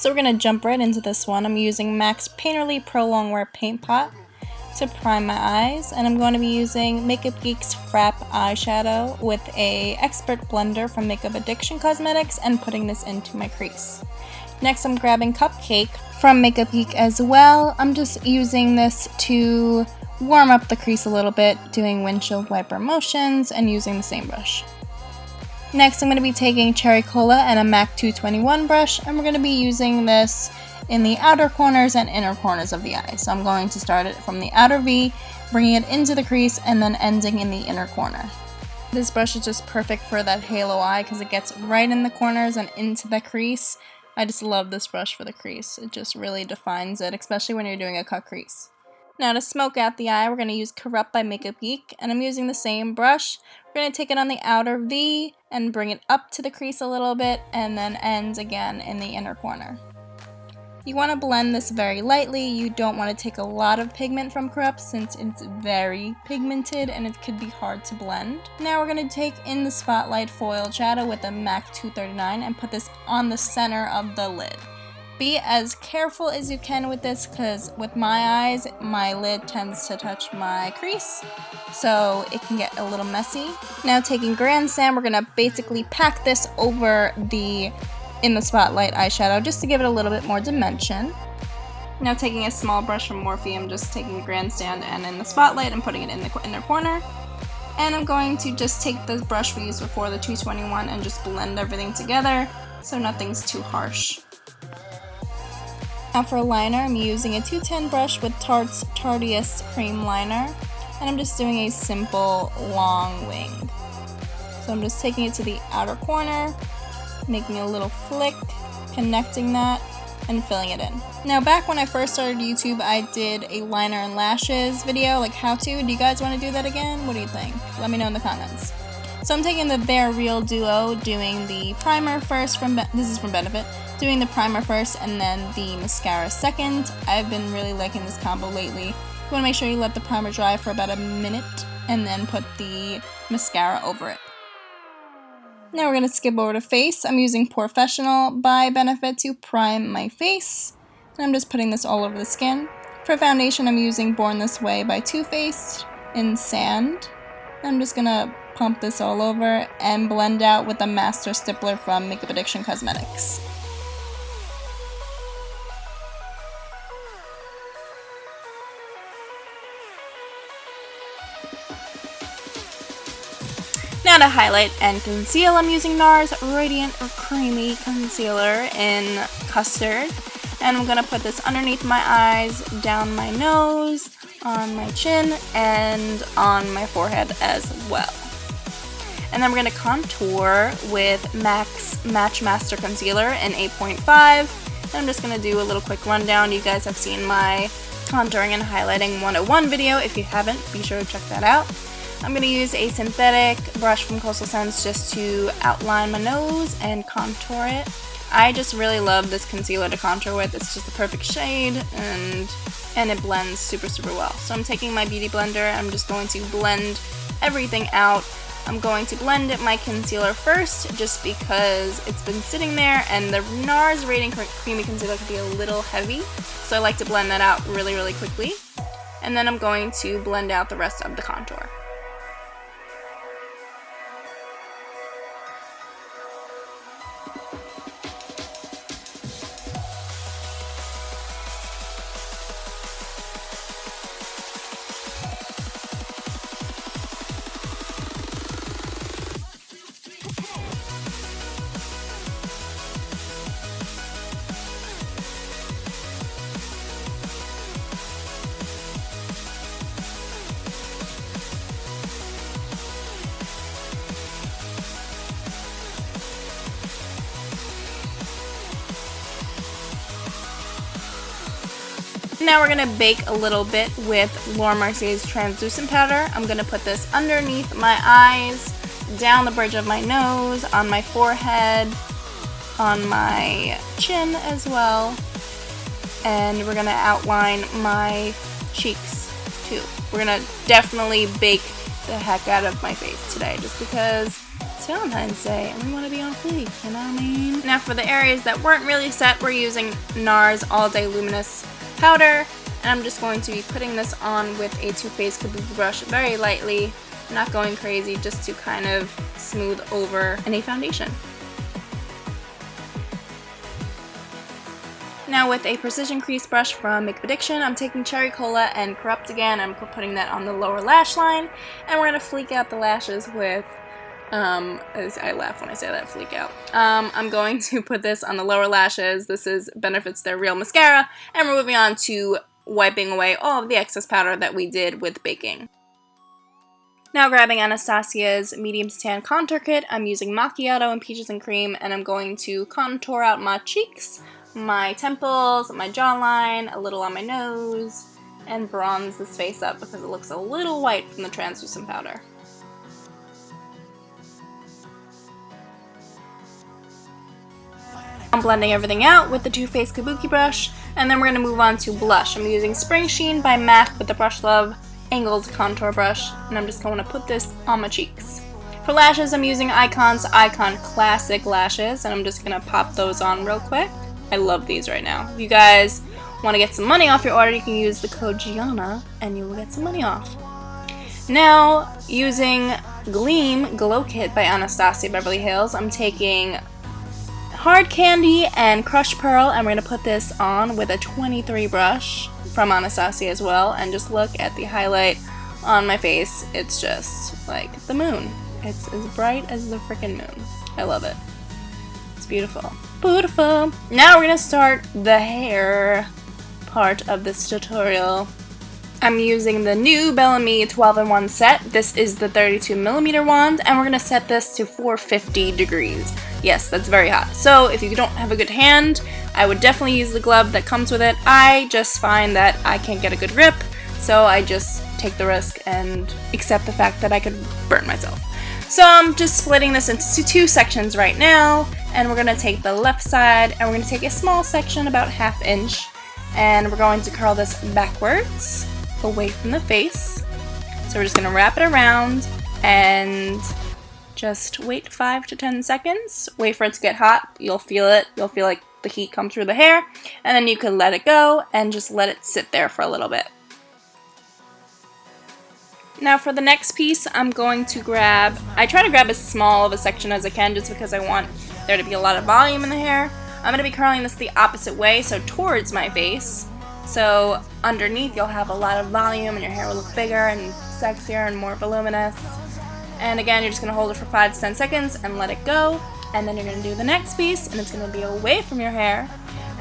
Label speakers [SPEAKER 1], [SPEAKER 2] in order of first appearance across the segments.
[SPEAKER 1] So we're going to jump right into this one. I'm using MAC's Painterly Pro Longwear Paint Pot to prime my eyes, and I'm going to be using Makeup Geek's Frappe eyeshadow with a expert blender from Makeup Addiction Cosmetics and putting this into my crease. Next, I'm grabbing Cupcake from Makeup Geek as well. I'm just using this to warm up the crease a little bit, doing windshield wiper motions and using the same brush. Next, I'm going to be taking Cherry Cola and a MAC 221 brush, and we're going to be using this in the outer corners and inner corners of the eye. So I'm going to start it from the outer V, bringing it into the crease, and then ending in the inner corner. This brush is just perfect for that halo eye because it gets right in the corners and into the crease. I just love this brush for the crease. It just really defines it, especially when you're doing a cut crease. Now to smoke out the eye, we're going to use Corrupt by Makeup Geek, and I'm using the same brush. We're going to take it on the outer V and bring it up to the crease a little bit, and then end again in the inner corner. You want to blend this very lightly. You don't want to take a lot of pigment from Corrupt since it's very pigmented and it could be hard to blend. Now we're going to take in the Spotlight Foil Shadow with a MAC 239 and put this on the center of the lid. Be as careful as you can with this because with my eyes, my lid tends to touch my crease, so it can get a little messy. Now taking Grandstand, we're going to basically pack this over in the Spotlight eyeshadow just to give it a little bit more dimension. Now taking a small brush from Morphe, I'm just taking Grandstand and in the Spotlight and putting it in the inner corner. And I'm going to just take the brush we used before, the 221, and just blend everything together so nothing's too harsh. Now for a liner, I'm using a 210 brush with Tarte's Tarteist Cream Liner, and I'm just doing a simple long wing. So I'm just taking it to the outer corner, making a little flick, connecting that, and filling it in. Now back when I first started YouTube, I did a liner and lashes video, like how to. Do you guys want to do that again? What do you think? Let me know in the comments. So I'm taking the They're Real Duo, doing the primer first, this is from Benefit, doing the primer first and then the mascara second. I've been really liking this combo lately. You want to make sure you let the primer dry for about a minute and then put the mascara over it. Now we're going to skip over to face. I'm using Professional by Benefit to prime my face. And I'm just putting this all over the skin. For foundation, I'm using Born This Way by Too Faced in Sand. I'm just going to pump this all over and blend out with the Master Stippler from Makeup Addiction Cosmetics. Now to highlight and conceal, I'm using NARS Radiant or Creamy Concealer in Custard. And I'm going to put this underneath my eyes, down my nose, on my chin, and on my forehead as well. And then we're going to contour with MAC's Match Master Concealer in 8.5. And I'm just going to do a little quick rundown. You guys have seen my contouring and highlighting 101 video. If you haven't, be sure to check that out. I'm going to use a synthetic brush from Coastal Scents just to outline my nose and contour it. I just really love this concealer to contour with. It's just the perfect shade and it blends super well. So I'm taking my beauty blender. I'm just going to blend everything out. I'm going to blend my concealer first just because it's been sitting there and the NARS Radiant Creamy Concealer can be a little heavy. So I like to blend that out really quickly. And then I'm going to blend out the rest of the contour. Now we're going to bake a little bit with Laura Mercier's translucent powder. I'm going to put this underneath my eyes, down the bridge of my nose, on my forehead, on my chin as well. And we're going to outline my cheeks too. We're going to definitely bake the heck out of my face today just because It's Valentine's Day and we want to be on fleek, you know what I mean? Now for the areas that weren't really set, we're using NARS All Day Luminous Powder. And I'm just going to be putting this on with a Too Faced Kabuki brush very lightly, not going crazy, just to kind of smooth over any foundation. Now with a precision crease brush from Makeup Addiction, I'm taking Cherry Cola and Corrupt again. I'm putting that on the lower lash line, and we're going to fleek out the lashes with, I laugh when I say that, fleek out. I'm going to put this on the lower lashes. This is Benefits Their Real Mascara, and we're moving on to wiping away all of the excess powder that we did with baking. Now grabbing Anastasia's Medium to Tan Contour Kit, I'm using Macchiato and Peaches and Cream, and I'm going to contour out my cheeks, my temples, my jawline, a little on my nose, and bronze this face up because it looks a little white from the translucent powder. I'm blending everything out with the Too Faced Kabuki brush, and then we're going to move on to blush. I'm using Spring Sheen by MAC with the Brushlove Angled Contour Brush, and I'm just going to put this on my cheeks. For lashes, I'm using iikon's iikonn Classic Lashes, and I'm just going to pop those on real quick. I love these right now. If you guys want to get some money off your order, you can use the code Gianna, and you will get some money off. Now, using Gleam Glow Kit by Anastasia Beverly Hills, I'm taking Hard Candy and Crushed Pearl, and we're going to put this on with a 23 brush from Anastasia as well, and just look at the highlight on my face. It's just like the moon. It's as bright as the freaking moon. I love it. It's beautiful. Beautiful. Now we're going to start the hair part of this tutorial. I'm using the new Bellami 12-in-1 set. This is the 32mm wand, and we're going to set this to 450 degrees. Yes, that's very hot. So if you don't have a good hand, I would definitely use the glove that comes with it. I just find that I can't get a good grip, so I just take the risk and accept the fact that I could burn myself. So I'm just splitting this into two sections right now, and we're going to take the left side, and we're going to take a small section, about 1/2 inch, and we're going to curl this backwards, away from the face. So we're just going to wrap it around and just wait 5 to 10 seconds. Wait for it to get hot. You'll feel it. You'll feel like the heat come through the hair, and then you can let it go and just let it sit there for a little bit. Now for the next piece, I'm going to I try to grab as small of a section as I can just because I want there to be a lot of volume in the hair. I'm going to be curling this the opposite way, so towards my face. So underneath you'll have a lot of volume and your hair will look bigger and sexier and more voluminous. And again, you're just going to hold it for 5 to 10 seconds and let it go. And then you're going to do the next piece, and it's going to be away from your hair.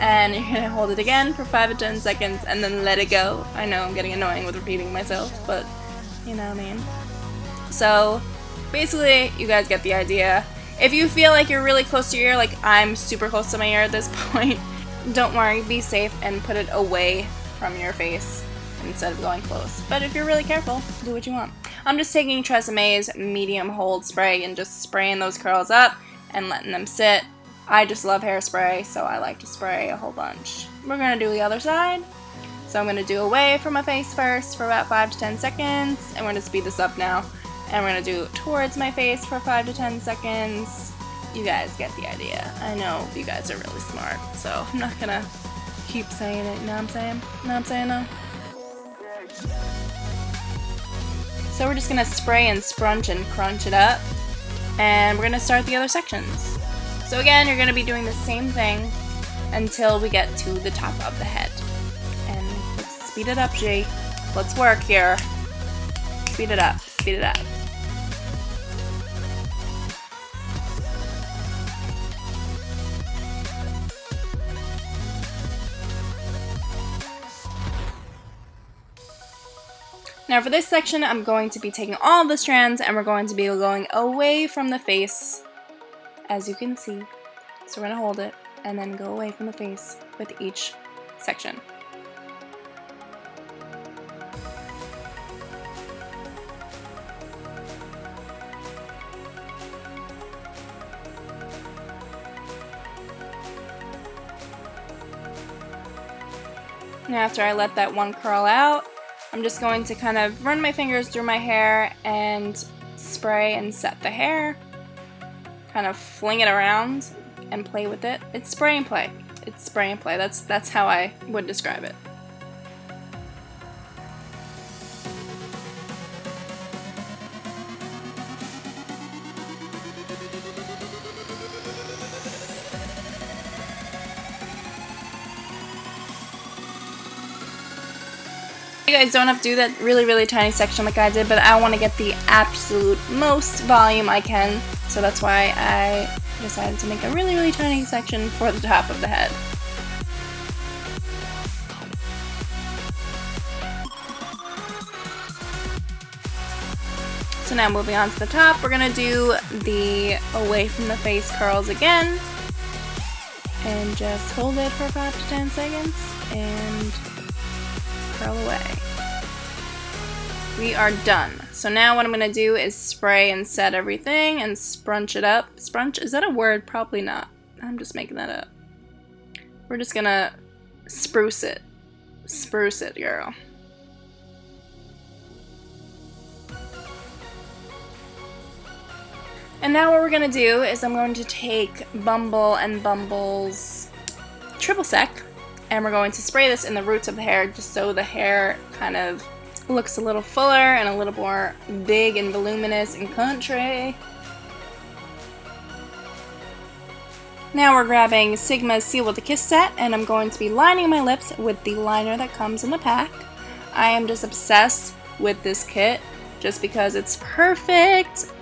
[SPEAKER 1] And you're going to hold it again for 5 to 10 seconds and then let it go. I know I'm getting annoying with repeating myself, but you know what I mean. So basically, you guys get the idea. If you feel like you're really close to your ear, like I'm super close to my ear at this point, don't worry, be safe and put it away from your face instead of going close. But if you're really careful, do what you want. I'm just taking Treseme's medium hold spray and just spraying those curls up and letting them sit. I just love hairspray, so I like to spray a whole bunch. We're going to do the other side. So I'm going to do away from my face first for about 5 to 10 seconds, and we're going to speed this up now. And we're going to do towards my face for 5 to 10 seconds. You guys get the idea. I know you guys are really smart, so I'm not going to keep saying it, you know what I'm saying? You know what I'm saying though? So we're just going to spray and scrunch and crunch it up, and we're going to start the other sections. So again, you're going to be doing the same thing until we get to the top of the head. And let's speed it up, G. Let's work here. Speed it up, speed it up. Now for this section, I'm going to be taking all of the strands and we're going to be going away from the face, as you can see. So we're going to hold it and then go away from the face with each section. Now after I let that one curl out, I'm just going to kind of run my fingers through my hair and spray and set the hair. kind of fling it around and play with it. It's spray and play. It's spray and play. That's how I would describe it. You guys don't have to do that really tiny section like I did, but I want to get the absolute most volume I can, so that's why I decided to make a really tiny section for the top of the head. So now moving on to the top, we're going to do the away from the face curls again, and just hold it for 5 to 10 seconds and curl away. We are done. So now what I'm going to do is spray and set everything and scrunch it up. Scrunch, is that a word? Probably not. I'm just making that up. We're just going to spruce it. Spruce it, girl. And now what we're going to do is I'm going to take Bumble and Bumble's Triple Sec, and we're going to spray this in the roots of the hair just so the hair kind of looks a little fuller and a little more big and voluminous and country. Now we're grabbing Sigma's Seal with a Kiss set, and I'm going to be lining my lips with the liner that comes in the pack. I am just obsessed with this kit just because it's perfect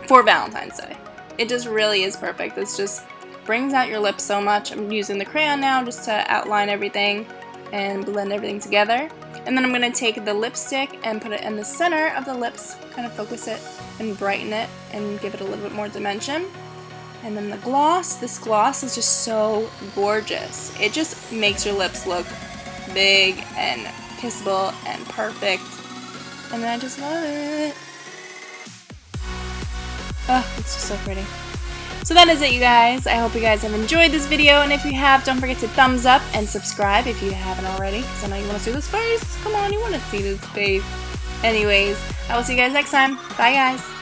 [SPEAKER 1] for Valentine's Day. It just really is perfect. It's just brings out your lips so much. I'm using the crayon now just to outline everything and blend everything together. And then I'm going to take the lipstick and put it in the center of the lips, kind of focus it and brighten it and give it a little bit more dimension. And then the gloss, this gloss is just so gorgeous. It just makes your lips look big and kissable and perfect. And then I just love it. Oh, it's just so pretty. So that is it, you guys. I hope you guys have enjoyed this video, and if you have, don't forget to thumbs up and subscribe if you haven't already, because I know you want to see this face. Come on, you want to see this face. Anyways, I will see you guys next time. Bye, guys.